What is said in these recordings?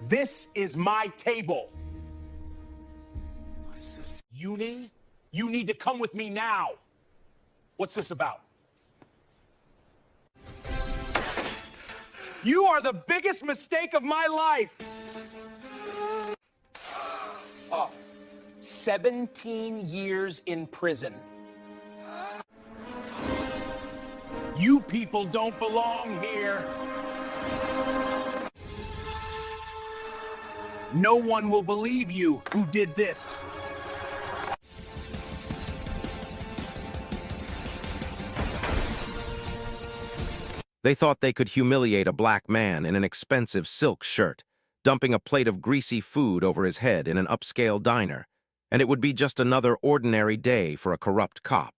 This is my table. You need to come with me now. What's this about? You are the biggest mistake of my life. 17 years in prison. You people don't belong here. No one will believe you who did this. They thought they could humiliate a black man in an expensive silk shirt, dumping a plate of greasy food over his head in an upscale diner, and it would be just another ordinary day for a corrupt cop.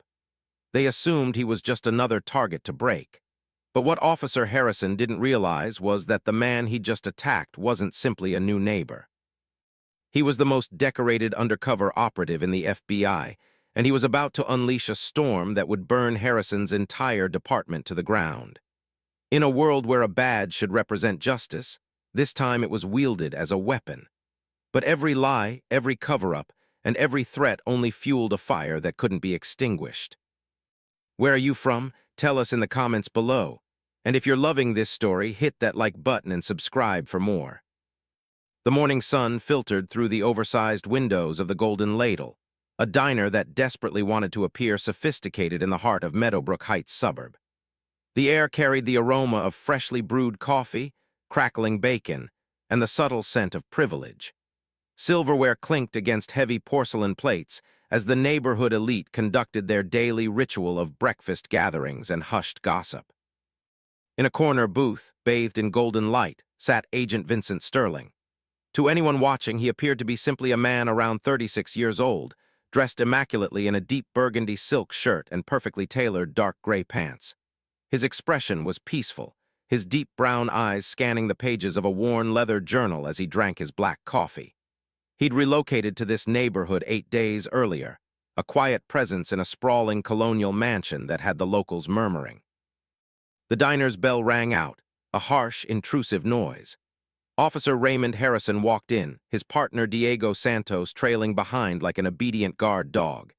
They assumed he was just another target to break. But what Officer Harrison didn't realize was that the man he just attacked wasn't simply a new neighbor. He was the most decorated undercover operative in the FBI, and he was about to unleash a storm that would burn Harrison's entire department to the ground. In a world where a badge should represent justice, this time it was wielded as a weapon. But every lie, every cover-up, and every threat only fueled a fire that couldn't be extinguished. Where are you from? Tell us in the comments below. And if you're loving this story, hit that like button and subscribe for more. The morning sun filtered through the oversized windows of the Golden Ladle, a diner that desperately wanted to appear sophisticated in the heart of Meadowbrook Heights suburb. The air carried the aroma of freshly brewed coffee, crackling bacon, and the subtle scent of privilege. Silverware clinked against heavy porcelain plates as the neighborhood elite conducted their daily ritual of breakfast gatherings and hushed gossip. In a corner booth, bathed in golden light, sat Agent Vincent Sterling. To anyone watching, he appeared to be simply a man around 36 years old, dressed immaculately in a deep burgundy silk shirt and perfectly tailored dark gray pants. His expression was peaceful, his deep brown eyes scanning the pages of a worn leather journal as he drank his black coffee. He'd relocated to this neighborhood 8 days earlier, a quiet presence in a sprawling colonial mansion that had the locals murmuring. The diner's bell rang out, a harsh, intrusive noise. Officer Raymond Harrison walked in, his partner Diego Santos trailing behind like an obedient guard dog.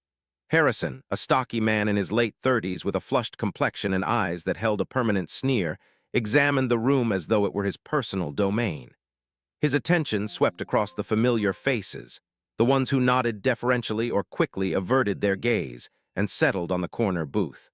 Harrison, a stocky man in his late 30s with a flushed complexion and eyes that held a permanent sneer, examined the room as though it were his personal domain. His attention swept across the familiar faces, the ones who nodded deferentially or quickly averted their gaze and settled on the corner booth.